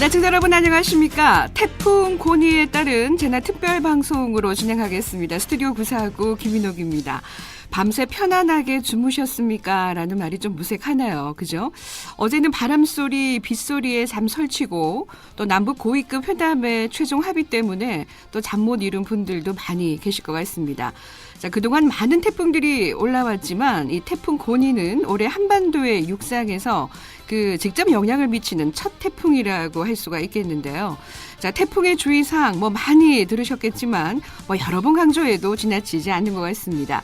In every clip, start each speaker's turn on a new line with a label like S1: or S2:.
S1: 네, 청자 여러분 안녕하십니까. 태풍 고니에 따른 재난 특별 방송으로 진행하겠습니다. 스튜디오 구사하고 김인옥입니다. 밤새 편안하게 주무셨습니까? 라는 말이 좀 무색하네요. 그죠? 어제는 바람소리, 빗소리에 잠 설치고 또 남북 고위급 회담의 최종 합의 때문에 또 잠 못 이룬 분들도 많이 계실 것 같습니다. 자, 그동안 많은 태풍들이 올라왔지만 이 태풍 고니는 올해 한반도의 육상에서 직접 영향을 미치는 첫 태풍이라고 할 수가 있겠는데요. 자, 태풍의 주의사항 많이 들으셨겠지만 여러 번 강조해도 지나치지 않는 것 같습니다.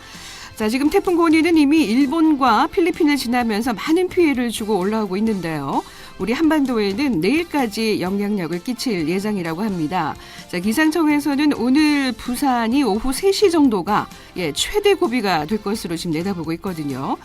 S1: 자, 지금 태풍 고니는 이미 일본과 필리핀을 지나면서 많은 피해를 주고 올라오고 있는데요. 우리 한반도에는 내일까지 영향력을 끼칠 예정이라고 합니다. 자, 기상청에서는 오늘 부산이 오후 3시 정도가 최대 고비가 될 것으로 지금 내다보고 있거든요.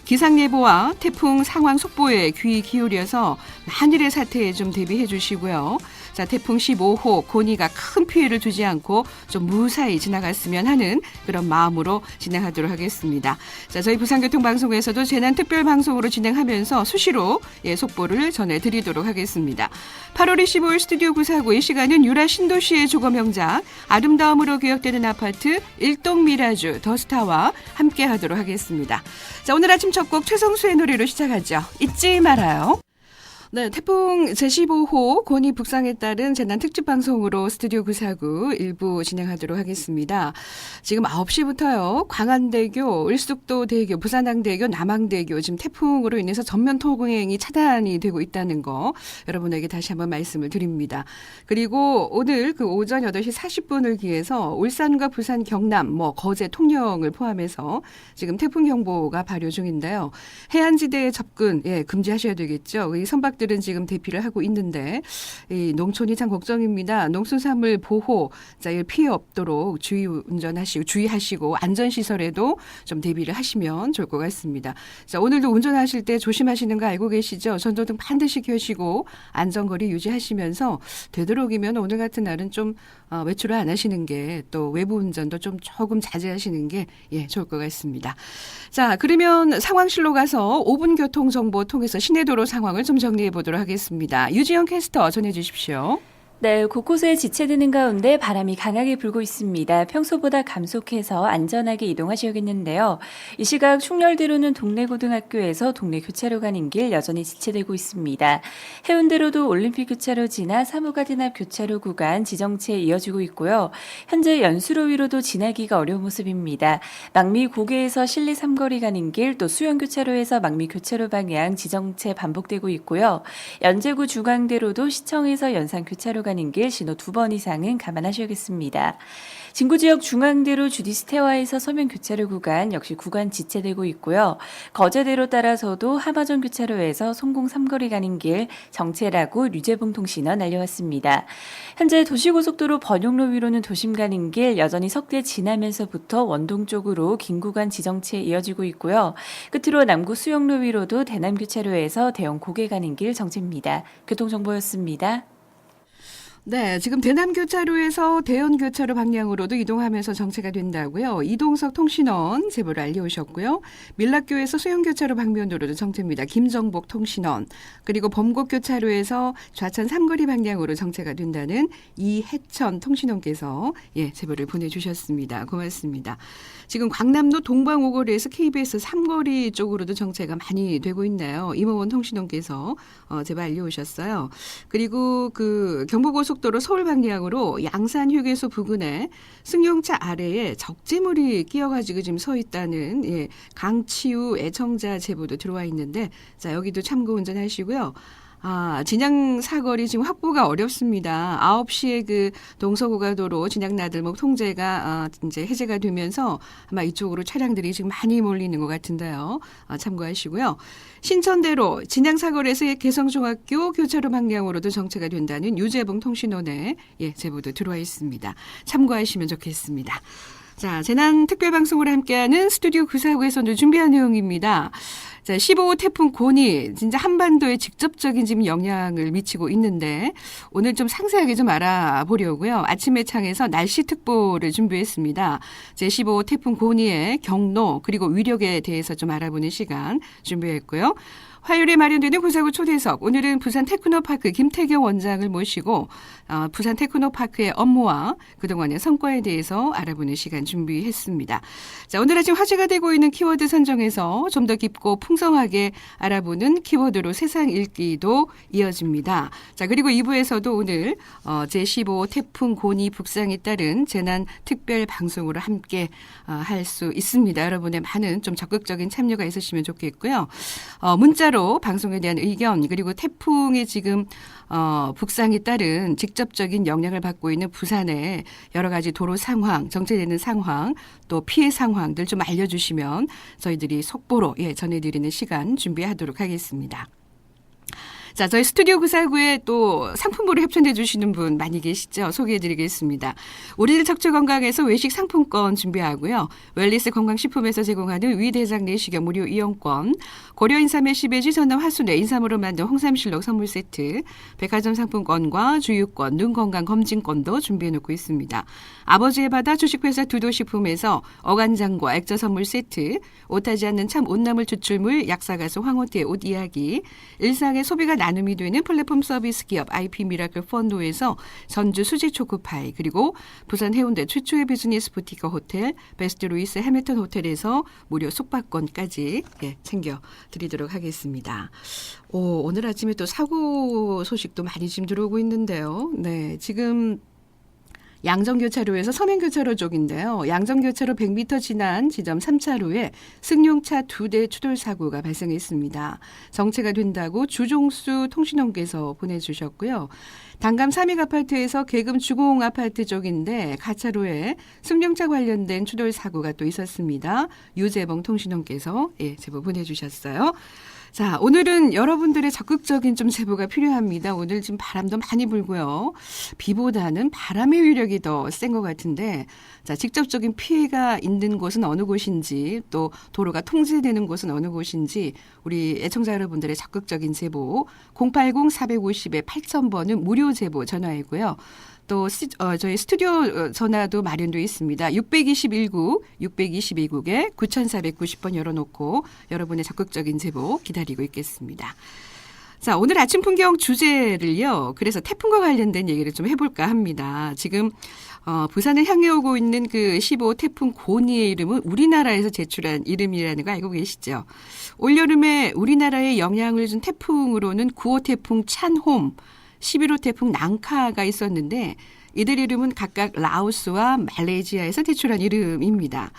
S1: 기상예보와 태풍 상황 속보에 귀 기울여서 만일의 사태에 좀 대비해 주시고요. 자, 태풍 15호 고니가 큰 피해를 주지 않고 좀 무사히 지나갔으면 하는 그런 마음으로 진행하도록 하겠습니다. 자, 저희 부산교통방송에서도 재난특별방송으로 진행하면서 수시로 속보를 전해드리도록 하겠습니다. 8월 25일 스튜디오 구사하고 이 시간은 유라 신도시의 주거명작 아름다움으로 기억되는 아파트 일동미라주 더스타와 함께하도록 하겠습니다. 자, 오늘 아침 첫 곡 최성수의 노래로 시작하죠. 잊지 말아요. 네, 태풍 제15호 고니 북상에 따른 재난 특집 방송으로 스튜디오 구사구 일부 진행하도록 하겠습니다. 지금 9시부터요. 광안대교, 을숙도대교, 부산항대교, 남항대교 지금 태풍으로 인해서 전면 통행이 차단이 되고 있다는 거 여러분에게 다시 한번 말씀을 드립니다. 그리고 오늘 오전 8시 40분을 기해서 울산과 부산, 경남, 거제, 통영을 포함해서 지금 태풍 경보가 발효 중인데요. 해안지대에 접근 금지하셔야 되겠죠. 이 선박들은 지금 대피를 하고 있는데 이 농촌이 참 걱정입니다. 농수산물 보호, 피해 없도록 주의하시고 안전시설에도 좀 대비를 하시면 좋을 것 같습니다. 자, 오늘도 운전하실 때 조심하시는 거 알고 계시죠? 전조등 반드시 켜시고 안전거리 유지하시면서 되도록이면 오늘 같은 날은 좀 외출을 안 하시는 게 또 외부 운전도 좀 조금 자제하시는 게 좋을 것 같습니다. 자, 그러면 상황실로 가서 5분 교통정보 통해서 시내도로 상황을 좀 정리해 보도록 하겠습니다. 유지영 캐스터 전해 주십시오.
S2: 네, 곳곳에 지체되는 가운데 바람이 강하게 불고 있습니다. 평소보다 감속해서 안전하게 이동하셔야겠는데요. 이 시각 충렬대로는 동래고등학교에서 동래 교차로 가는 길 여전히 지체되고 있습니다. 해운대로도 올림픽 교차로 지나 사무가든 앞 교차로 구간 지정체 이어지고 있고요. 현재 연수로 위로도 지나기가 어려운 모습입니다. 망미 고개에서 실리 삼거리 가는 길, 또 수영교차로에서 망미 교차로 방향 지정체 반복되고 있고요. 연제구 중앙대로도 시청에서 연산 교차로 가는 길 신호 2번 이상은 감안하셔야겠습니다. 진구지역 중앙대로 주디스태와에서 서면 교차로 구간 역시 구간 지체되고 있고요. 거제대로 따라서도 하마전 교차로에서 송공 삼거리 가는 길 정체라고 류재봉 통신원 알려왔습니다. 현재 도시고속도로 번용로 위로는 도심 가는 길 여전히 석대 지나면서부터 원동 쪽으로 긴 구간 지정체 이어지고 있고요. 끝으로 남구 수영로 위로도 대남 교차로에서 대형 고개 가는 길 정체입니다. 교통정보였습니다.
S1: 네, 지금 대남교차로에서 대연교차로 방향으로도 이동하면서 정체가 된다고요. 이동석 통신원 제보를 알려오셨고요. 밀락교에서 소영교차로 방면으로도 정체입니다. 김정복 통신원. 그리고 범곡교차로에서 좌천 삼거리 방향으로 정체가 된다는 이해천 통신원께서 제보를 보내주셨습니다. 고맙습니다. 지금 광남로 동방오거리에서 KBS 삼거리 쪽으로도 정체가 많이 되고 있네요. 이모원 통신원께서 제보 알려오셨어요. 그리고 경부고속도로 서울 방향으로 양산 휴게소 부근에 승용차 아래에 적재물이 끼어가지고 지금 서 있다는 강치우 애청자 제보도 들어와 있는데, 자, 여기도 참고 운전하시고요. 진양 사거리 지금 확보가 어렵습니다. 9시에 동서고가도로 진양 나들목 통제가 이제 해제가 되면서 아마 이쪽으로 차량들이 지금 많이 몰리는 것 같은데요. 참고하시고요. 신천대로 진양 사거리에서 개성중학교 교차로 방향으로도 정체가 된다는 유재봉 통신원의 제보도 들어와 있습니다. 참고하시면 좋겠습니다. 자, 재난특별방송으로 함께하는 스튜디오 구사구에서도 준비한 내용입니다. 자, 15호 태풍 고니 진짜 한반도에 직접적인 지금 영향을 미치고 있는데 오늘 좀 상세하게 좀 알아보려고요. 아침에 창에서 날씨특보를 준비했습니다. 제 15호 태풍 고니의 경로 그리고 위력에 대해서 좀 알아보는 시간 준비했고요. 화요일에 마련되는 구사구 초대석. 오늘은 부산 테크노파크 김태경 원장을 모시고 부산 테크노파크의 업무와 그동안의 성과에 대해서 알아보는 시간 준비했습니다. 자, 오늘 아침 화제가 되고 있는 키워드 선정에서 좀 더 깊고 풍성하게 알아보는 키워드로 세상 읽기도 이어집니다. 자, 그리고 2부에서도 오늘 제15 태풍 고니 북상에 따른 재난 특별 방송으로 함께 할 수 있습니다. 여러분의 많은 좀 적극적인 참여가 있으시면 좋겠고요. 문자로 방송에 대한 의견 그리고 태풍이 지금 북상에 따른 직접적인 영향을 받고 있는 부산의 여러 가지 도로 상황, 정체되는 상황, 또 피해 상황들 좀 알려주시면 저희들이 속보로 전해드리는 시간 준비하도록 하겠습니다. 자, 저희 스튜디오 구사구에 또 상품으로 협찬해 주시는 분 많이 계시죠? 소개해드리겠습니다. 우리들 척추 건강에서 외식 상품권 준비하고요. 웰리스 건강식품에서 제공하는 위대장 내시경 무료 이용권, 고려 인삼의 시베지 전남 화순의 인삼으로 만든 홍삼실록 선물 세트, 백화점 상품권과 주유권, 눈 건강 검진권도 준비해 놓고 있습니다. 아버지의 바다 주식회사 두도식품에서 어간장과 액젓 선물 세트, 옷하지 않는 참 온나물 추출물 약사가수 황호태의 옷 이야기, 일상의 소비가 나눔이 되는 플랫폼 서비스 기업 IP 미라클 펀드에서 전주 수제 초코파이, 그리고 부산 해운대 최초의 비즈니스 부티크 호텔 베스트 루이스 해밀턴 호텔에서 무료 숙박권까지 챙겨드리도록 하겠습니다. 오늘 아침에 또 사고 소식도 많이 지금 들어오고 있는데요. 네, 지금 양정교차로에서 서면교차로 쪽인데요. 양정교차로 100m 지난 지점 3차로에 승용차 2대 추돌 사고가 발생했습니다. 정체가 된다고 주종수 통신원께서 보내주셨고요. 단감 삼익 아파트에서 계금 주공 아파트 쪽인데 가차로에 승용차 관련된 추돌 사고가 또 있었습니다. 유재봉 통신원께서 제보 보내주셨어요. 자, 오늘은 여러분들의 적극적인 좀 제보가 필요합니다. 오늘 지금 바람도 많이 불고요. 비보다는 바람의 위력이 더 센 것 같은데, 자, 직접적인 피해가 있는 곳은 어느 곳인지, 또 도로가 통제되는 곳은 어느 곳인지, 우리 애청자 여러분들의 적극적인 제보, 080-450-8000번은 무료 제보 전화이고요. 또 저희 스튜디오 전화도 마련되어 있습니다. 621구, 622국에 9490번 열어놓고 여러분의 적극적인 제보 기다리고 있겠습니다. 자, 오늘 아침 풍경 주제를요. 그래서 태풍과 관련된 얘기를 좀 해볼까 합니다. 지금 부산을 향해 오고 있는 그 15 태풍 고니의 이름은 우리나라에서 제출한 이름이라는 거 알고 계시죠? 올여름에 우리나라에 영향을 준 태풍으로는 9호 태풍 찬홈, 11호 태풍 낭카가 있었는데 이들 이름은 각각 라오스와 말레이시아에서 제출한 이름입니다.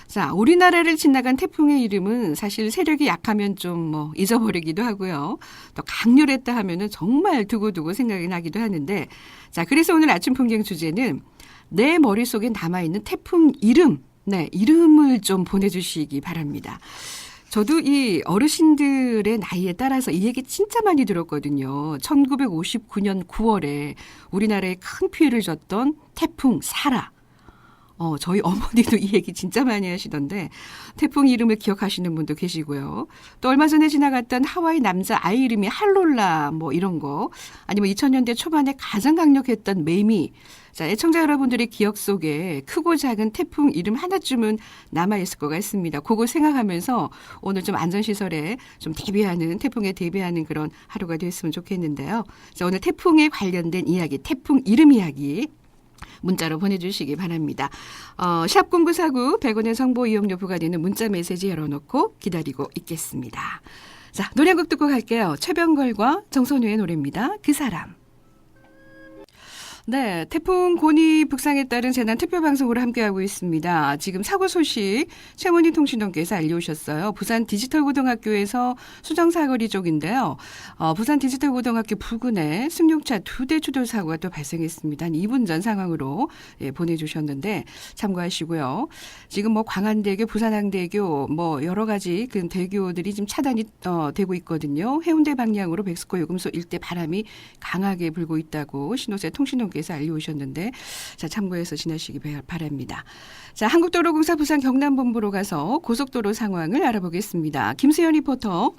S1: 자, 우리나라를 지나간 태풍의 이름은 사실 세력이 약하면 좀 잊어버리기도 하고요. 또 강렬했다 하면은 정말 두고두고 생각이 나기도 하는데, 자, 그래서 오늘 아침 풍경 주제는 내 머릿속에 남아있는 태풍 이름, 이름을 좀 보내주시기 바랍니다. 저도 이 어르신들의 나이에 따라서 이 얘기 진짜 많이 들었거든요. 1959년 9월에 우리나라에 큰 피해를 줬던 태풍 사라. 저희 어머니도 이 얘기 진짜 많이 하시던데 태풍 이름을 기억하시는 분도 계시고요. 또 얼마 전에 지나갔던 하와이 남자 아이 이름이 할롤라 이런 거, 아니면 2000년대 초반에 가장 강력했던 매미. 자, 애청자 여러분들의 기억 속에 크고 작은 태풍 이름 하나쯤은 남아있을 것 같습니다. 그거 생각하면서 오늘 좀 안전시설에 좀 대비하는, 태풍에 대비하는 그런 하루가 됐으면 좋겠는데요. 자, 오늘 태풍에 관련된 이야기, 태풍 이름 이야기 문자로 보내주시기 바랍니다. 샵 0949 100원의 정보 이용료 부과되는 문자 메시지 열어놓고 기다리고 있겠습니다. 자, 노래 한 곡 듣고 갈게요. 최병걸과 정선우의 노래입니다. 그 사람. 네, 태풍 고니 북상에 따른 재난 특별방송으로 함께하고 있습니다. 지금 사고 소식 최문희 통신원께서 알려주셨어요. 부산 디지털고등학교에서 수정사거리 쪽인데요. 부산 디지털고등학교 부근에 승용차 2대 추돌 사고가 또 발생했습니다. 한 2분 전 상황으로 보내주셨는데 참고하시고요. 지금 광안대교, 부산항대교 여러 가지 그 대교들이 지금 차단이 되고 있거든요. 해운대 방향으로 백스코 요금소 일대 바람이 강하게 불고 있다고 신호세 통신원 께서 알려오셨는데, 자, 참고해서 지나시기 바랍니다. 자, 한국도로공사 부산 경남본부로 가서 고속도로 상황을 알아보겠습니다. 김수현 리포터.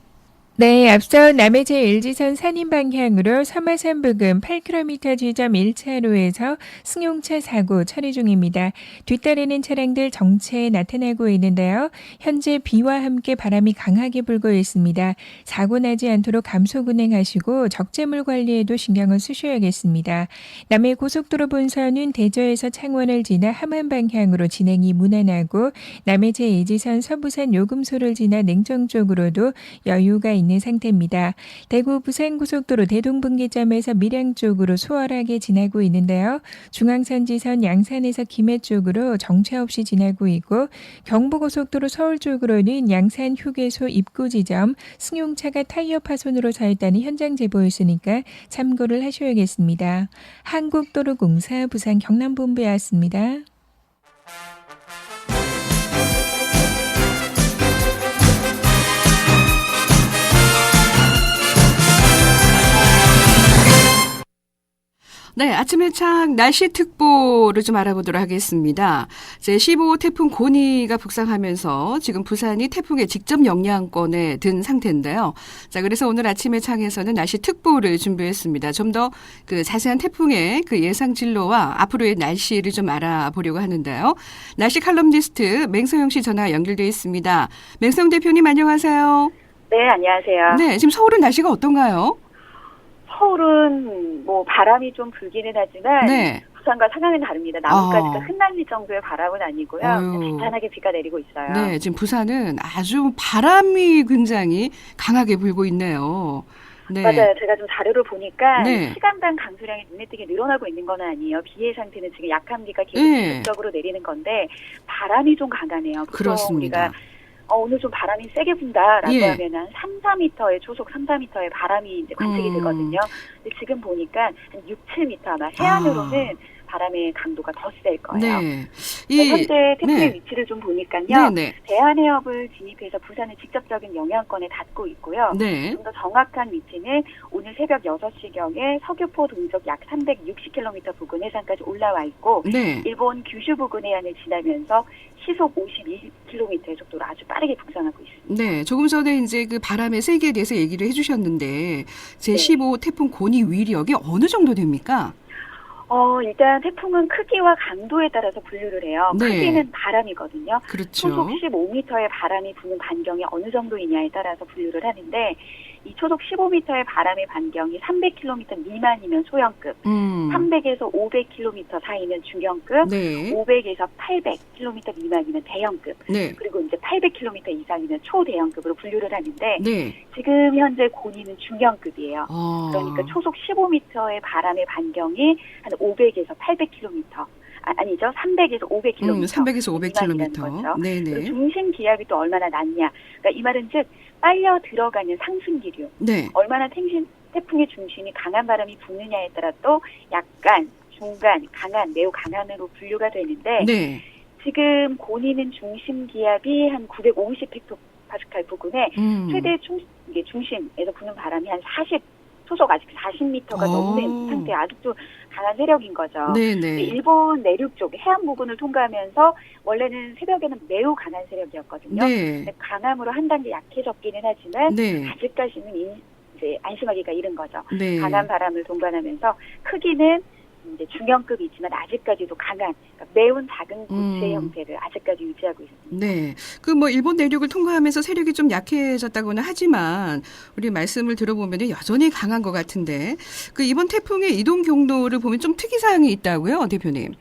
S3: 네, 앞서 남해 제1지선 산인 방향으로 서마산 부근 8km 지점 1차로에서 승용차 사고 처리 중입니다. 뒤따르는 차량들 정체에 나타나고 있는데요. 현재 비와 함께 바람이 강하게 불고 있습니다. 사고 나지 않도록 감속 운행하시고 적재물 관리에도 신경을 쓰셔야겠습니다. 남해 고속도로 본선은 대저에서 창원을 지나 함안 방향으로 진행이 무난하고 남해 제2지선 서부산 요금소를 지나 냉정 쪽으로도 여유가 있는 상태입니다. 대구 부산고속도로 대동분기점에서 밀양 쪽으로 수월하게 지나고 있는데요. 중앙선지선 양산에서 김해 쪽으로 정체 없이 지나고 있고 경부고속도로 서울 쪽으로는 양산 휴게소 입구 지점 승용차가 타이어 파손으로 서 있다는 현장 제보였으니까 참고를 하셔야겠습니다. 한국도로공사 부산 경남본부였습니다.
S1: 네, 아침에 창 날씨 특보를 좀 알아보도록 하겠습니다. 제15호 태풍 고니가 북상하면서 지금 부산이 태풍의 직접 영향권에 든 상태인데요. 자, 그래서 오늘 아침에 창에서는 날씨 특보를 준비했습니다. 좀 더 그 자세한 태풍의 그 예상 진로와 앞으로의 날씨를 좀 알아보려고 하는데요. 날씨 칼럼니스트 맹서영 씨 전화 연결되어 있습니다. 맹서영 대표님 안녕하세요.
S4: 네, 안녕하세요.
S1: 네, 지금 서울은 날씨가 어떤가요?
S4: 서울은 뭐 바람이 좀 불기는 하지만
S1: 네.
S4: 부산과 상황은 다릅니다. 나뭇가지가 흩날릴 정도의 바람은 아니고요. 잔잔하게 비가 내리고 있어요.
S1: 네, 지금 부산은 아주 바람이 굉장히 강하게 불고 있네요. 네.
S4: 맞아요. 제가 좀 자료를 보니까
S1: 네.
S4: 시간당 강수량이 눈에 띄게 늘어나고 있는 건 아니에요. 비의 상태는 지금 약한 비가 계속
S1: 네.
S4: 지속적으로 내리는 건데 바람이 좀 강하네요.
S1: 그렇습니다.
S4: 우리가 오늘 좀 바람이 세게 분다라고
S1: 예.
S4: 하면 한 3, 4m의 초속 3, 4m의 바람이 이제 관측이 되거든요. 근데 지금 보니까 한 6, 7m 아마 해안으로는 바람의 강도가 더 셀 거예요.
S1: 네.
S4: 현재 태풍의
S1: 네.
S4: 위치를 좀 보니까요.
S1: 네, 네.
S4: 대한해협을 진입해서 부산의 직접적인 영향권에 닿고 있고요.
S1: 네.
S4: 좀 더 정확한 위치는 오늘 새벽 6시경에 서귀포 동쪽 약 360km 부근 해상까지 올라와 있고
S1: 네.
S4: 일본 규슈 부근 해안을 지나면서 시속 52km의 속도로 아주 빠르게 북상하고 있습니다.
S1: 네. 조금 전에 이제 그 바람의 세기에 대해서 얘기를 해주셨는데 제15 태풍 고니 위력이 어느 정도 됩니까?
S4: 일단 태풍은 크기와 강도에 따라서 분류를 해요.
S1: 네.
S4: 크기는 바람이거든요.
S1: 그렇죠.
S4: 초속 15m의 바람이 부는 반경이 어느 정도이냐에 따라서 분류를 하는데 이 초속 15m의 바람의 반경이 300km 미만이면 소형급, 300에서 500km 사이면 중형급,
S1: 네.
S4: 500에서 800km 미만이면 대형급,
S1: 네.
S4: 그리고 이제 800km 이상이면 초대형급으로 분류를 하는데
S1: 네.
S4: 지금 현재 고니는 중형급이에요. 그러니까 초속 15m의 바람의 반경이 한 500에서 800km. 아니죠. 300에서 500km.
S1: 300에서 500km.
S4: 거죠.
S1: 네네.
S4: 그리고 중심 기압이 또 얼마나 낮냐. 그러니까 이 말은 즉 빨려 들어가는 상승 기류.
S1: 네.
S4: 얼마나 태풍의 중심이 강한 바람이 부느냐에 따라 또 약간, 중간, 강한, 매우 강한으로 분류가 되는데
S1: 네.
S4: 지금 고니는 중심 기압이 한 950헥토파스칼 부근에 최대 중심에서 부는 바람이 한 40, 초속 아직 40m가 넘는 상태 아직도 강한 세력인 거죠.
S1: 네네.
S4: 일본 내륙 쪽 해안 부근을 통과하면서 원래는 새벽에는 매우 강한 세력이었거든요.
S1: 네.
S4: 근데 강함으로 한 단계 약해졌기는 하지만
S1: 네.
S4: 아직까지는 이제 안심하기가 이른 거죠.
S1: 네.
S4: 강한 바람을 동반하면서 크기는 이제 중형급이 있지만 아직까지도 강한 그러니까 매운 작은 구체 형태를 아직까지 유지하고 있습니다.
S1: 네. 그 뭐 일본 내륙을 통과하면서 세력이 좀 약해졌다고는 하지만 우리 말씀을 들어보면 여전히 강한 것 같은데 그 이번 태풍의 이동 경로를 보면 좀 특이사항이 있다고요, 대표님?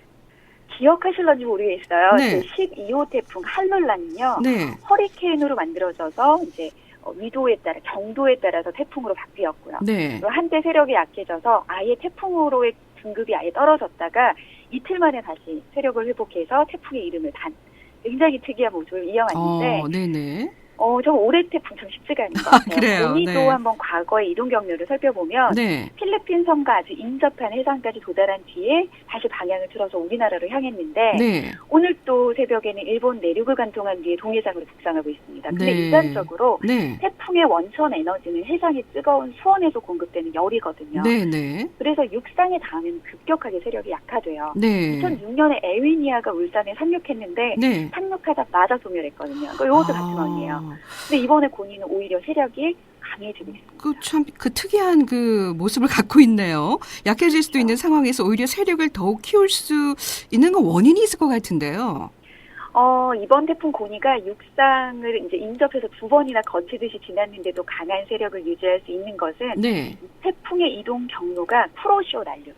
S4: 기억하실런지 모르겠어요.
S1: 네.
S4: 12호 태풍 할룰라는요.
S1: 네.
S4: 허리케인으로 만들어져서 이제 위도에 따라 정도에 따라서 태풍으로 바뀌었고요.
S1: 네.
S4: 한때 세력이 약해져서 아예 태풍으로의 등급이 아예 떨어졌다가 이틀 만에 다시 세력을 회복해서 태풍의 이름을 단 굉장히 특이한 모습을 이어왔는데
S1: 네네.
S4: 좀 올해 태풍 좀 쉽지가 않은 것 같아요.
S1: 그래요?
S4: 고니도
S1: 네.
S4: 한번 과거의 이동 경로를 살펴보면
S1: 네.
S4: 필리핀 섬과 아주 인접한 해상까지 도달한 뒤에 다시 방향을 틀어서 우리나라로 향했는데
S1: 네.
S4: 오늘 또 새벽에는 일본 내륙을 관통한 뒤에 동해상으로 북상하고 있습니다. 근데
S1: 네.
S4: 일반적으로
S1: 네.
S4: 태풍의 원천 에너지는 해상의 뜨거운 수온에서 공급되는 열이거든요.
S1: 네네.
S4: 그래서 육상에 닿으면 급격하게 세력이 약화돼요.
S1: 네.
S4: 2006년에 에위니아가 울산에 상륙했는데 상륙하자마자 소멸했거든요. 이것도 같은 원이에요. 근데 이번에 고니는 오히려 세력이 강해지고 있습니다.
S1: 그 특이한 그 모습을 갖고 있네요. 약해질 수도 있는 상황에서 오히려 세력을 더욱 키울 수 있는 건 원인이 있을 것 같은데요.
S4: 이번 태풍 고니가 육상을 이제 인접해서 2번이나 거치듯이 지났는데도 강한 세력을 유지할 수 있는 것은
S1: 네.
S4: 태풍의 이동 경로가 쿠로시오 난류,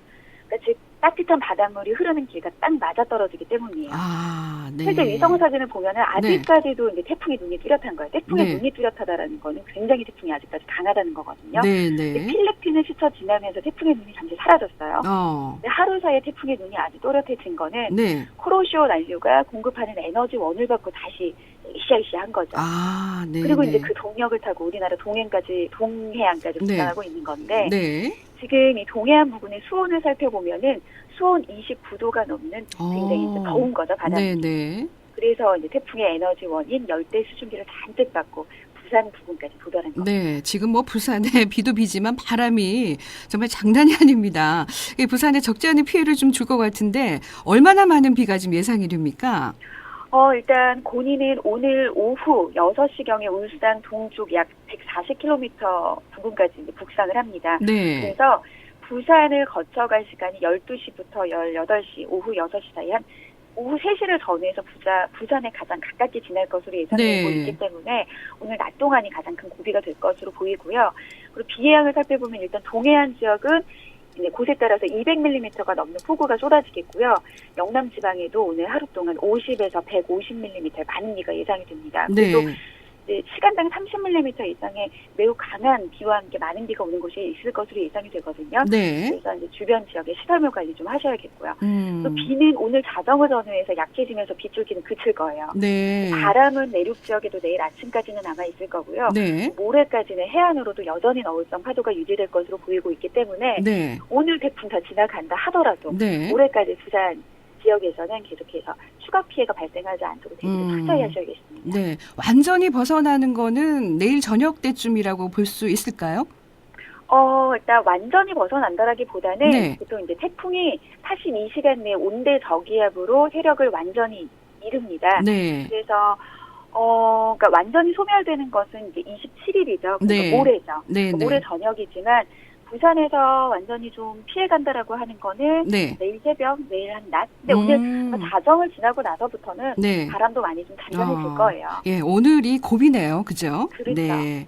S4: 그러니까 즉 따뜻한 바닷물이 흐르는 길과 딱 맞아떨어지기 때문이에요.
S1: 아, 네.
S4: 실제 위성 사진을 보면은 아직까지도 이제 태풍의 눈이 뚜렷한 거예요. 태풍의
S1: 네.
S4: 눈이 뚜렷하다라는 거는 굉장히 태풍이 아직까지 강하다는 거거든요.
S1: 네,
S4: 근데
S1: 네.
S4: 필리핀을 스쳐 지나면서 태풍의 눈이 잠시 사라졌어요. 근데 하루 사이에 태풍의 눈이 아주 또렷해진 거는
S1: 네.
S4: 쿠로시오 난류가 공급하는 에너지원을 받고 다시 으쌰으쌰한 거죠.
S1: 아, 네.
S4: 그리고
S1: 네.
S4: 이제 그 동력을 타고 우리나라 동해안까지
S1: 네.
S4: 북상하고 있는 건데
S1: 네.
S4: 지금 이 동해안 부근의 수온을 살펴보면은 수온 29도가 넘는 굉장히 이제 더운 거죠, 바다.
S1: 네, 네.
S4: 그래서 이제 태풍의 에너지원인 열대 수증기를 잔뜩 받고 부산 부근까지 도달한 겁니다.
S1: 네, 지금 뭐 부산에 비도 비지만 바람이 정말 장난이 아닙니다. 이 부산에 적지 않은 피해를 좀 줄 것 같은데 얼마나 많은 비가 지금 예상이 됩니까?
S4: 일단 고니는 오늘 오후 6시경에 울산 동쪽 약 140km 부근까지 이제 북상을 합니다.
S1: 네.
S4: 그래서 부산을 거쳐갈 시간이 12시부터 18시, 오후 6시 사이 한 오후 3시를 전후해서 부산에 가장 가깝게 지날 것으로 예상되고
S1: 네.
S4: 있기 때문에 오늘 낮 동안이 가장 큰 고비가 될 것으로 보이고요. 그리고 비의 양을 살펴보면 일단 동해안 지역은 이제 곳에 따라서 200mm가 넘는 폭우가 쏟아지겠고요. 영남 지방에도 오늘 하루 동안 50에서 150mm 많은 비가 예상이 됩니다.
S1: 네.
S4: 그리고 이제 시간당 30mm 이상의 매우 강한 비와 함께 많은 비가 오는 곳이 있을 것으로 예상이 되거든요.
S1: 네.
S4: 그래서 이제 주변 지역에 시설물 관리 좀 하셔야겠고요. 또
S1: 비.
S4: 비는 오늘 자정을 전후해서 약해지면서 빗줄기는 그칠 거예요.
S1: 네.
S4: 바람은 내륙 지역에도 내일 아침까지는 남아 있을 거고요.
S1: 네.
S4: 모레까지는 해안으로도 여전히 너울성 파도가 유지될 것으로 보이고 있기 때문에
S1: 네.
S4: 오늘 태풍 다 지나간다 하더라도
S1: 네.
S4: 모레까지 부산 지역에서는 계속해서 추가 피해가 발생하지 않도록 대비를 철저히 하셔야겠습니다.
S1: 네. 완전히 벗어나는 거는 내일 저녁 때쯤이라고 볼 수 있을까요?
S4: 일단 완전히 벗어난다라기보다는
S1: 네.
S4: 보통 이제 태풍이 42시간 내에 온대 저기압으로 세력을 완전히 잃습니다.
S1: 네.
S4: 그래서 그러니까 완전히 소멸되는 것은 이제 27일이죠. 그러니까
S1: 네.
S4: 모레죠.
S1: 네.
S4: 모레
S1: 네.
S4: 저녁이지만 부산에서 완전히 좀 피해간다라고 하는 거는
S1: 네.
S4: 내일 새벽, 내일 한 낮. 근데 오늘 자정을 지나고 나서부터는
S1: 네.
S4: 바람도 많이 좀 잔잔해질 거예요.
S1: 예, 오늘이 고비네요. 그죠?
S4: 그렇죠.
S1: 네.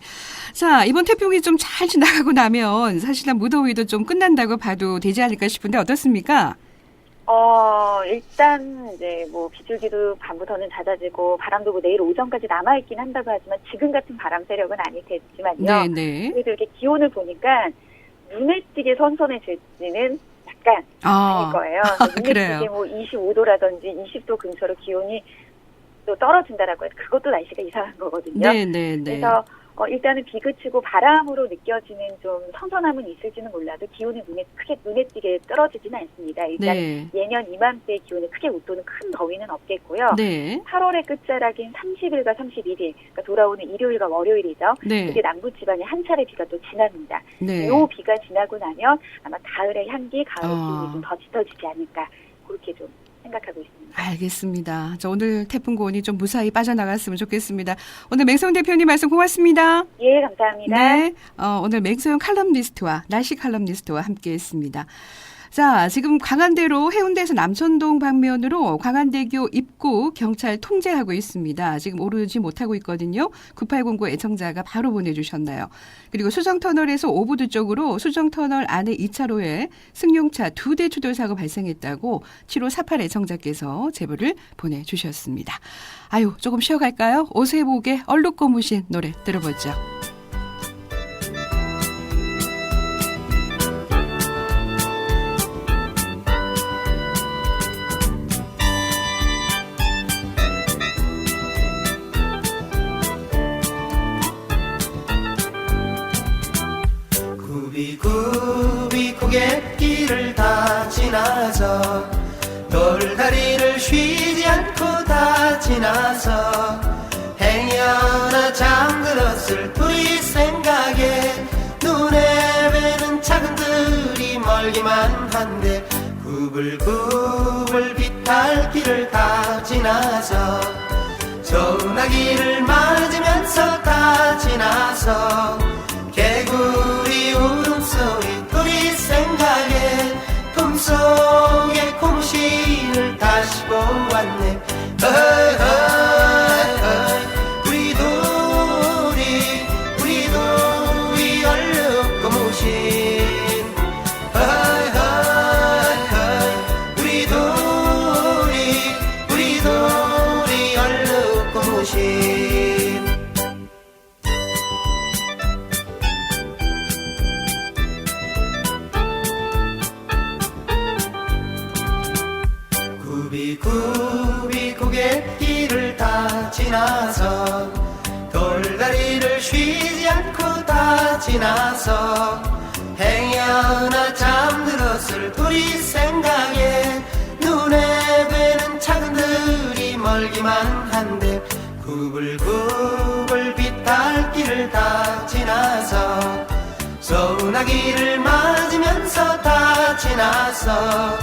S1: 자, 이번 태풍이 좀 잘 지나가고 나면 사실은 무더위도 좀 끝난다고 봐도 되지 않을까 싶은데 어떻습니까?
S4: 일단 이제 뭐 비줄기도 밤부터는 잦아지고 바람도 뭐 내일 오전까지 남아있긴 한다고 하지만 지금 같은 바람 세력은 아닐 테지만요.
S1: 네, 네.
S4: 그래도 이렇게 기온을 보니까 눈에 띄게 선선해질지는 약간 아닐 거예요. 눈에
S1: 그래요.
S4: 띄게 뭐 25도라든지 20도 근처로 기온이 또 떨어진다라고 해도 그것도 날씨가 이상한 거거든요.
S1: 네, 네, 네.
S4: 그래서 일단은 비 그치고 바람으로 느껴지는 좀 선선함은 있을지는 몰라도 기온이 크게 눈에 띄게 떨어지지는 않습니다. 일단
S1: 네.
S4: 예년 이맘때 기온에 크게 웃도는 큰 더위는 없겠고요.
S1: 네.
S4: 8월의 끝자락인 30일과 31일, 그러니까 돌아오는 일요일과 월요일이죠.
S1: 네.
S4: 이게 남부 지방에 한 차례 비가 또 지납니다.
S1: 네.
S4: 요 비가 지나고 나면 아마 가을의 향기, 가을의 기운이 좀 더 짙어지지 않을까 그렇게 좀 생각하고 있습니다.
S1: 알겠습니다. 저 오늘 태풍 고온이 좀 무사히 빠져나갔으면 좋겠습니다. 오늘 맹성 대표님 말씀 고맙습니다.
S4: 예, 감사합니다.
S1: 네. 오늘 맹소영 칼럼니스트와 날씨 칼럼니스트와 함께했습니다. 자, 지금 광안대로 해운대에서 남천동 방면으로 광안대교 입구 경찰 통제하고 있습니다. 지금 오르지 못하고 있거든요. 9809 애청자가 바로 보내주셨나요. 그리고 수정터널에서 오부두 쪽으로 수정터널 안에 2차로에 승용차 2대 추돌사고 발생했다고 7548 애청자께서 제보를 보내주셨습니다. 아유, 조금 쉬어갈까요? 오세복의 얼룩고무신 노래 들어보죠.
S5: 굽이굽이 고갯길을 다 지나서 돌다리를 쉬지 않고 다 지나서 행여나 잠들었을 우리 생각에 눈에 뵈는 작은 들이 멀기만 한데 구불구불 비탈길을 다 지나서 전화기를 맞으면서 다 지나서 개구리 울음소리 우리 생각에 품속에 고무신을 다시 보았네. 우리 돌이 얼룩 고무신. 우리 돌이 얼룩 고무신. 굽이 고갯길을 다 지나서 돌다리를 쉬지 않고 다 지나서 행여나 잠들었을 우리 생각에 눈에 뵈는 작은 들이 멀기만 한데 구불구불 비탈길을 다 지나서 소나기를 맞으면서 다 지나서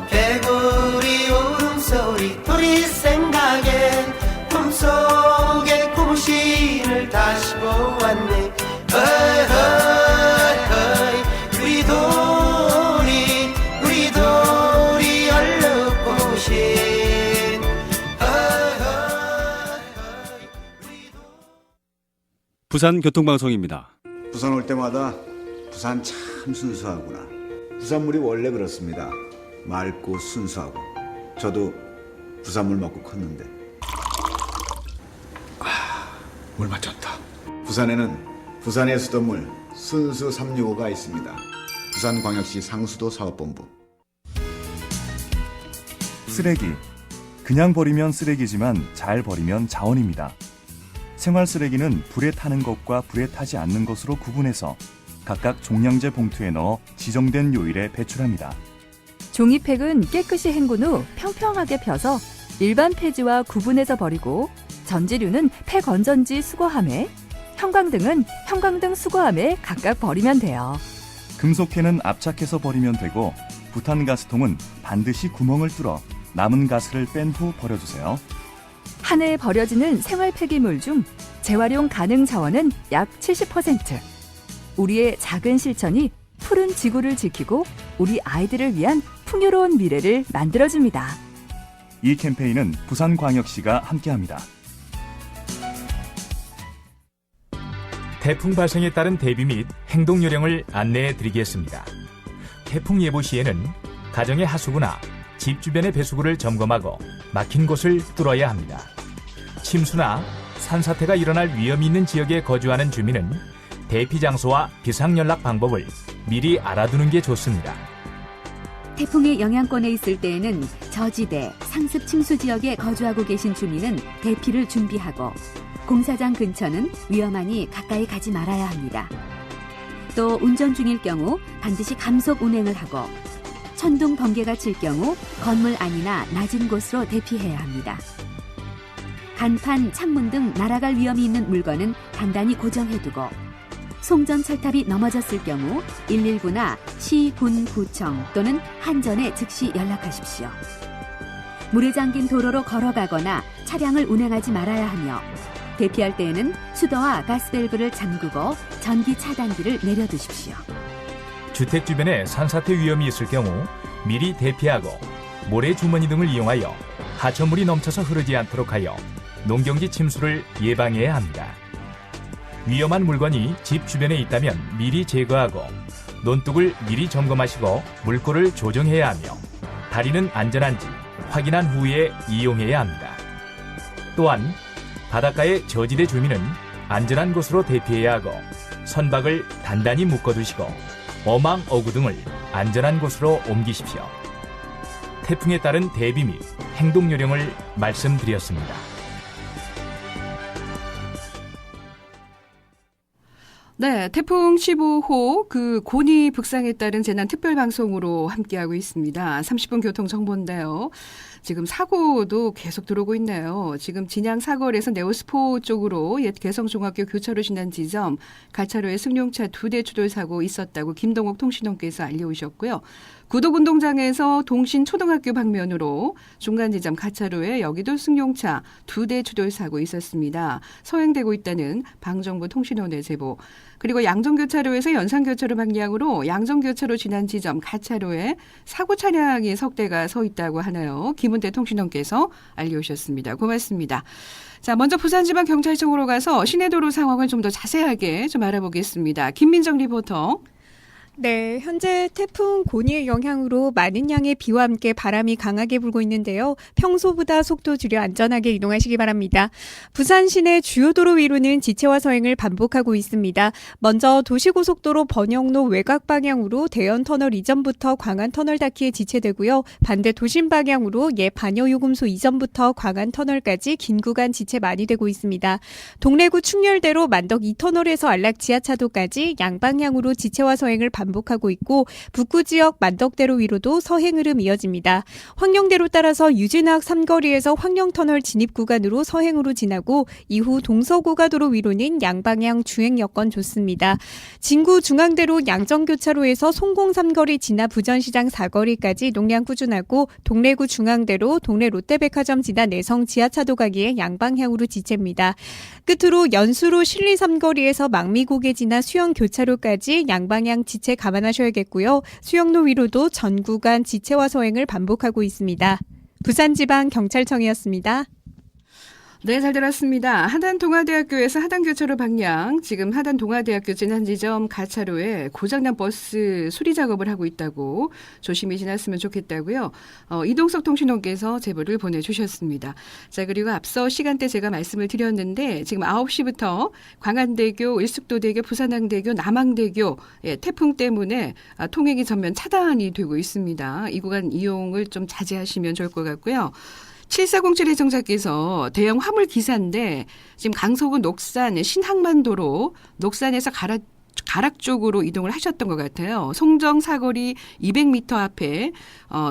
S5: 개구리 울음소리 우리 생각에 품속에 고무신을 다시 보았네. 우리 돌이 얼룩 고무신.
S6: 부산 교통방송입니다.
S7: 부산 올 때마다 부산 참 순수하구나. 부산물이 원래 그렇습니다. 맑고 순수하고. 저도 부산물 먹고 컸는데. 물 맞췄다. 부산에는 부산의 수돗물 순수 365가 있습니다. 부산광역시 상수도 사업본부.
S8: 쓰레기. 그냥 버리면 쓰레기지만 잘 버리면 자원입니다. 생활 쓰레기는 불에 타는 것과 불에 타지 않는 것으로 구분해서 각각 종량제 봉투에 넣어 지정된 요일에 배출합니다.
S9: 종이팩은 깨끗이 헹군 후 평평하게 펴서 일반 폐지와 구분해서 버리고, 전지류는 폐건전지 수거함에, 형광등은 형광등 수거함에 각각 버리면 돼요.
S8: 금속캔은 압착해서 버리면 되고, 부탄가스통은 반드시 구멍을 뚫어 남은 가스를 뺀 후 버려주세요.
S9: 한 해에 버려지는 생활 폐기물 중 재활용 가능 자원은 약 70%. 우리의 작은 실천이 푸른 지구를 지키고 우리 아이들을 위한 풍요로운 미래를 만들어줍니다.
S8: 이 캠페인은 부산광역시가 함께합니다.
S10: 태풍 발생에 따른 대비 및 행동 요령을 안내해 드리겠습니다. 태풍 예보 시에는 가정의 하수구나 집 주변의 배수구를 점검하고 막힌 곳을 뚫어야 합니다. 침수나 산사태가 일어날 위험이 있는 지역에 거주하는 주민은 대피 장소와 비상연락 방법을 미리 알아두는 게 좋습니다.
S11: 태풍의 영향권에 있을 때에는 저지대, 상습 침수 지역에 거주하고 계신 주민은 대피를 준비하고, 공사장 근처는 위험하니 가까이 가지 말아야 합니다. 또 운전 중일 경우 반드시 감속 운행을 하고, 천둥 번개가 칠 경우 건물 안이나 낮은 곳으로 대피해야 합니다. 간판, 창문 등 날아갈 위험이 있는 물건은 단단히 고정해두고, 송전 철탑이 넘어졌을 경우 119나 시, 군, 구청 또는 한전에 즉시 연락하십시오. 물에 잠긴 도로로 걸어가거나 차량을 운행하지 말아야 하며, 대피할 때에는 수도와 가스밸브를 잠그고 전기 차단기를 내려두십시오.
S10: 주택 주변에 산사태 위험이 있을 경우 미리 대피하고 모래 주머니 등을 이용하여 하천물이 넘쳐서 흐르지 않도록 하여 농경지 침수를 예방해야 합니다. 위험한 물건이 집 주변에 있다면 미리 제거하고, 논둑을 미리 점검하시고 물꼬를 조정해야 하며, 다리는 안전한지 확인한 후에 이용해야 합니다. 또한 바닷가의 저지대 주민은 안전한 곳으로 대피해야 하고, 선박을 단단히 묶어두시고 어망, 어구 등을 안전한 곳으로 옮기십시오. 태풍에 따른 대비 및 행동 요령을 말씀드렸습니다.
S1: 네, 태풍 15호 그 고니 북상에 따른 재난 특별 방송으로 함께하고 있습니다. 30분 교통 정보인데요. 지금 사고도 계속 들어오고 있네요. 지금 진양 사거리에서 네오스포 쪽으로 옛 개성중학교 교차로 지난 지점 가차로에 승용차 2대 추돌 사고 있었다고 김동욱 통신원께서 알려오셨고요. 구독운동장에서 동신초등학교 방면으로 중간지점 가차로에 여기도 승용차 2대 추돌 사고 있었습니다. 서행되고 있다는 방정부 통신원의 제보. 그리고 양정교차로에서 연산교차로 방향으로 양정교차로 지난 지점 가차로에 사고 차량이 석 대가 서 있다고 하나요? 김은태 통신원께서 알려주셨습니다. 고맙습니다. 자, 먼저 부산지방경찰청으로 가서 시내도로 상황을 좀 더 자세하게 좀 알아보겠습니다. 김민정 리포터.
S12: 네, 현재 태풍 고니의 영향으로 많은 양의 비와 함께 바람이 강하게 불고 있는데요. 평소보다 속도 줄여 안전하게 이동하시기 바랍니다. 부산 시내 주요 도로 위로는 지체와 서행을 반복하고 있습니다. 먼저 도시고속도로 번영로 외곽 방향으로 대연터널 이전부터 광안터널 닿기에 지체되고요. 반대 도심 방향으로 반여요금소 이전부터 광안터널까지 긴 구간 지체 많이 되고 있습니다. 동래구 충렬대로 만덕 2터널에서 안락 지하차도까지 양방향으로 지체와 서행을 반복하고 있고 북구 지역 만덕대로 위로도 서행 흐름 이어집니다. 황령대로 따라서 유진학 삼거리에서 황령터널 진입 구간으로 서행으로 지나고 이후 동서고가도로 위로는 양방향 주행 여건 좋습니다. 진구 중앙대로 양정교차로에서 송공 삼거리 지나 부전시장 4거리까지 농량 꾸준하고 동래구 중앙대로 동래 롯데백화점 지나 내성 지하차도 가기에 양방향으로 지체입니다. 끝으로 연수로 신리 삼거리에서 망미고개 지나 수영교차로까지 양방향 지체 감안하셔야겠고요. 수영로 위로도 전 구간 지체와 서행을 반복하고 있습니다. 부산지방경찰청이었습니다.
S1: 네, 잘 들었습니다. 하단동아대학교에서 하단교차로 방향, 지금 하단동아대학교 지난 지점 가차로에 고장난 버스 수리 작업을 하고 있다고 조심히 지났으면 좋겠다고요. 이동석 통신원께서 제보를 보내주셨습니다. 자, 그리고 앞서 시간대 제가 말씀을 드렸는데 지금 9시부터 광안대교, 일숙도대교, 부산항대교, 남항대교 태풍 때문에 통행이 전면 차단이 되고 있습니다. 이 구간 이용을 좀 자제하시면 좋을 것 같고요. 7407 해청자께서 대형 화물 기사인데 지금 강서구 녹산 신항만도로 녹산에서 가락 쪽으로 이동을 하셨던 것 같아요. 송정 사거리 200m 앞에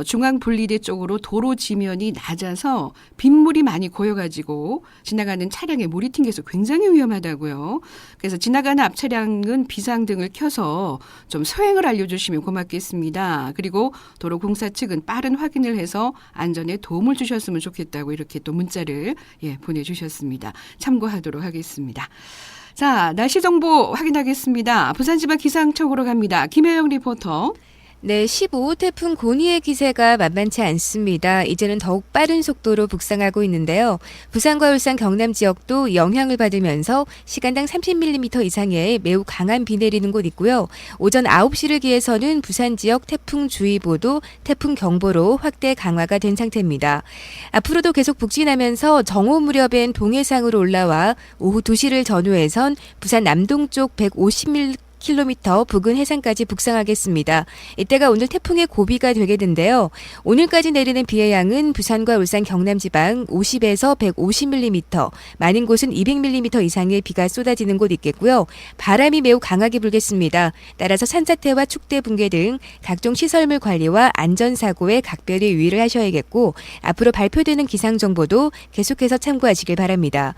S1: 중앙분리대 쪽으로 도로 지면이 낮아서 빗물이 많이 고여가지고 지나가는 차량에 물이 튕겨서 굉장히 위험하다고요. 그래서 지나가는 앞 차량은 비상등을 켜서 좀 소행을 알려주시면 고맙겠습니다. 그리고 도로공사 측은 빠른 확인을 해서 안전에 도움을 주셨으면 좋겠다고 이렇게 또 문자를 보내주셨습니다. 참고하도록 하겠습니다. 자, 날씨 정보 확인하겠습니다. 부산지방 기상청으로 갑니다. 김혜영 리포터.
S13: 네, 15호 태풍 고니의 기세가 만만치 않습니다. 이제는 더욱 빠른 속도로 북상하고 있는데요. 부산과 울산 경남 지역도 영향을 받으면서 시간당 30mm 이상의 매우 강한 비 내리는 곳 있고요. 오전 9시를 기해서는 부산 지역 태풍주의보도 태풍경보로 확대 강화가 된 상태입니다. 앞으로도 계속 북진하면서 정오 무렵엔 동해상으로 올라와 오후 2시를 전후해선 부산 남동쪽 150mm 부근 해상까지 북상하겠습니다. 이때가 오늘 태풍의 고비가 되겠는데요. 오늘까지 내리는 비의 양은 부산과 울산 경남 지방 50에서 150mm, 많은 곳은 200mm 이상의 비가 쏟아지는 곳 있겠고요. 바람이 매우 강하게 불겠습니다. 따라서 산사태와 축대 붕괴 등 각종 시설물 관리와 안전사고에 각별히 유의를 하셔야겠고 앞으로 발표되는 기상정보도 계속해서 참고하시길 바랍니다.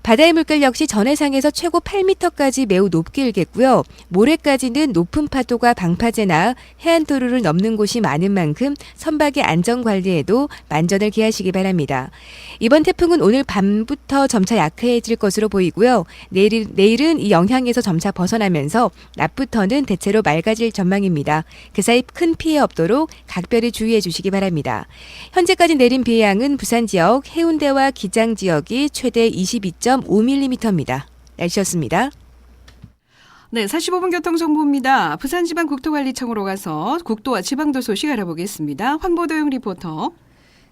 S13: 바다의 물결 역시 전해상에서 최고 8m까지 매우 높게 일겠고요. 모레까지는 높은 파도가 방파제나 해안도로를 넘는 곳이 많은 만큼 선박의 안전관리에도 만전을 기하시기 바랍니다. 이번 태풍은 오늘 밤부터 점차 약해질 것으로 보이고요. 내일은 이 영향에서 점차 벗어나면서 낮부터는 대체로 맑아질 전망입니다. 그 사이 큰 피해 없도록 각별히 주의해 주시기 바랍니다. 현재까지 내린 비의 양은 부산 지역 해운대와 기장 지역이 최대 22.5mm입니다. 날씨였습니다.
S1: 네, 45분 교통정보입니다. 부산지방국토관리청으로 가서 국도와 지방도 소식 알아보겠습니다. 황보도영 리포터.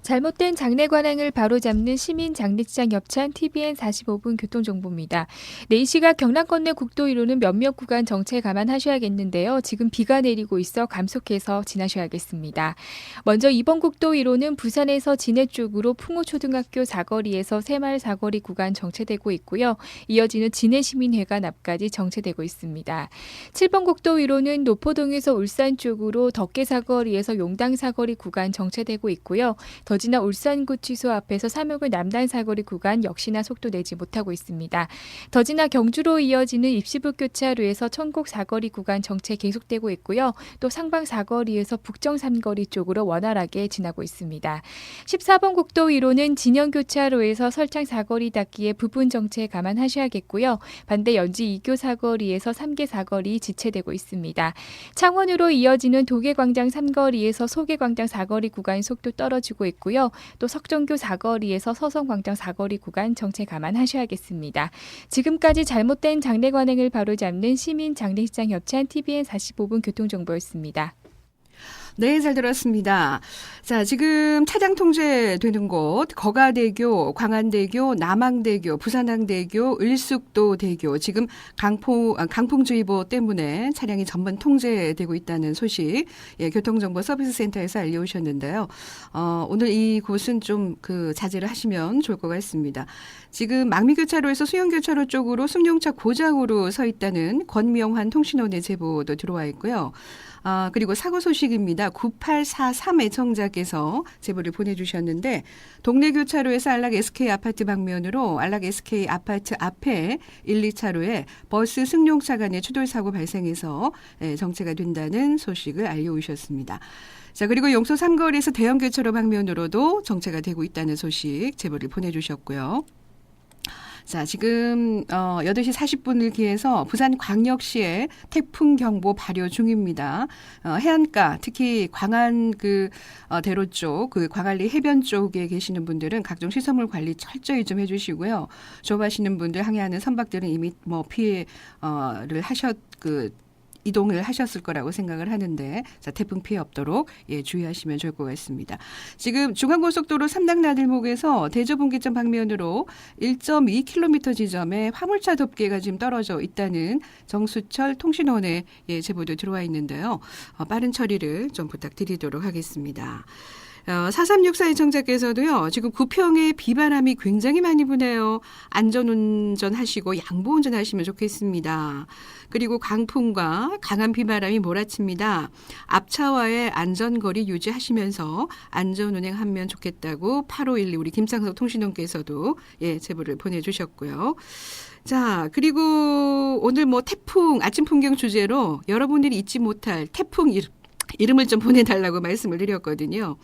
S3: 잘못된 장례 관행을 바로잡는 시민 장례식장 협찬 TVN 45분 교통정보입니다. 네, 이 시각 경남권 내 국도 1호는 몇몇 구간 정체 감안하셔야겠는데요. 지금 비가 내리고 있어 감속해서 지나셔야겠습니다. 먼저 이번 국도 1호는 부산에서 진해 쪽으로 풍호초등학교 사거리에서 새마을 사거리 구간 정체되고 있고요. 이어지는 진해시민회관 앞까지 정체되고 있습니다. 7번 국도 1호는 노포동에서 울산 쪽으로 덕계사거리에서 용당사거리 구간 정체되고 있고요. 더
S14: 더지나 울산구치소 앞에서 삼육을 남단 사거리 구간 역시나 속도 내지 못하고 있습니다. 더지나 경주로 이어지는 입시북 교차로에서 천곡 사거리 구간 정체 계속되고 있고요. 또 상방 사거리에서 북정 삼거리 쪽으로 원활하게 지나고 있습니다. 14번 국도 1호는 진영 교차로에서 설창 사거리 닿기에 부분 정체 감안하셔야겠고요. 반대 연지 2교 사거리에서 3개 사거리 지체되고 있습니다. 창원으로 이어지는 도계광장 3거리에서 소계광장 4거리 구간 속도 떨어지고 있고요. 또 석정교 4거리에서 서성광장 4거리 구간 정체 감안하셔야겠습니다. 지금까지 잘못된 장례 관행을 바로잡는 시민 장례식장 협찬 TVN 45분 교통정보였습니다.
S1: 네, 잘 들었습니다. 자, 지금 차량 통제되는 곳, 거가대교, 광안대교, 남항대교, 부산항대교, 을숙도대교, 지금 강풍주의보 때문에 차량이 전면 통제되고 있다는 소식, 교통정보 서비스센터에서 알려오셨는데요. 오늘 이곳은 좀 자제를 하시면 좋을 것 같습니다. 지금 망미교차로에서 수영교차로 쪽으로 승용차 고장으로 서 있다는 권명환 통신원의 제보도 들어와 있고요. 그리고 사고 소식입니다. 9843 애청자께서 제보를 보내주셨는데 동네 교차로에서 안락 SK 아파트 방면으로 안락 SK 아파트 앞에 1, 2차로에 버스 승용차 간의 추돌 사고 발생해서 정체가 된다는 소식을 알려오셨습니다. 자, 그리고 용소 3거리에서 대형 교차로 방면으로도 정체가 되고 있다는 소식 제보를 보내주셨고요. 자, 지금 8시 40분을 기해서 부산광역시에 태풍경보 발효 중입니다. 해안가, 특히 광안 대로 쪽, 광안리 해변 쪽에 계시는 분들은 각종 시설물 관리 철저히 좀 해주시고요. 조업하시는 분들 항해하는 선박들은 이미 피해를 이동을 하셨을 거라고 생각을 하는데, 자, 태풍 피해 없도록 주의하시면 좋을 것 같습니다. 지금 중앙고속도로 삼당나들목에서 대저분기점 방면으로 1.2km 지점에 화물차 덮개가 지금 떨어져 있다는 정수철 통신원의 제보도 들어와 있는데요. 빠른 처리를 좀 부탁드리도록 하겠습니다. 4364 애청자께서도요, 지금 구평에 비바람이 굉장히 많이 부네요. 안전운전 하시고 양보운전 하시면 좋겠습니다. 그리고 강풍과 강한 비바람이 몰아칩니다. 앞차와의 안전거리 유지하시면서 안전운행하면 좋겠다고 8512 우리 김창석 통신원께서도 제보를 보내주셨고요. 자, 그리고 오늘 태풍 아침 풍경 주제로 여러분들이 잊지 못할 태풍 이름을 좀 보내달라고 말씀을 드렸거든요.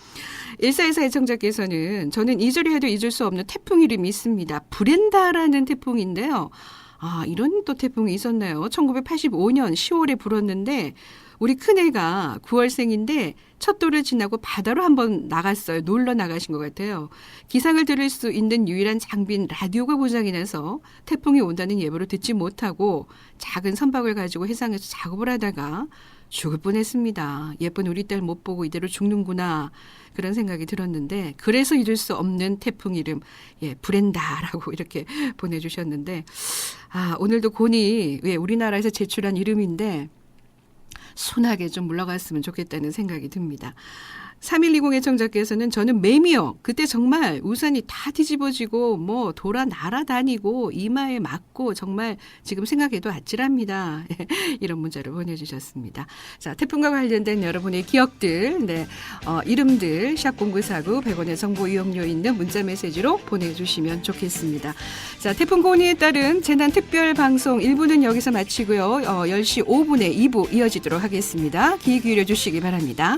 S1: 1424 애청자께서는 저는 잊으려 해도 잊을 수 없는 태풍 이름이 있습니다. 브렌다라는 태풍인데요. 이런 또 태풍이 있었나요? 1985년 10월에 불었는데 우리 큰애가 9월생인데 첫 돌을 지나고 바다로 한번 나갔어요. 놀러 나가신 것 같아요. 기상을 들을 수 있는 유일한 장비인 라디오가 고장이 나서 태풍이 온다는 예보를 듣지 못하고 작은 선박을 가지고 해상에서 작업을 하다가 죽을 뻔했습니다. 예쁜 우리 딸 못 보고 이대로 죽는구나. 그런 생각이 들었는데 그래서 잊을 수 없는 태풍 이름 브렌다라고 이렇게 보내주셨는데 오늘도 곤이 우리나라에서 제출한 이름인데 순하게 좀 물러갔으면 좋겠다는 생각이 듭니다. 3120 애청자께서는 저는 매미요. 그때 정말 우산이 다 뒤집어지고 돌아 날아다니고 이마에 맞고 정말 지금 생각해도 아찔합니다. 이런 문자를 보내주셨습니다. 자, 태풍과 관련된 여러분의 기억들, 이름들 샵0949 100원의 정보 이용료 있는 문자 메시지로 보내주시면 좋겠습니다. 자, 태풍 고니에 따른 재난 특별 방송 1부는 여기서 마치고요. 10시 5분에 2부 이어지도록 하겠습니다. 귀 기울여 주시기 바랍니다.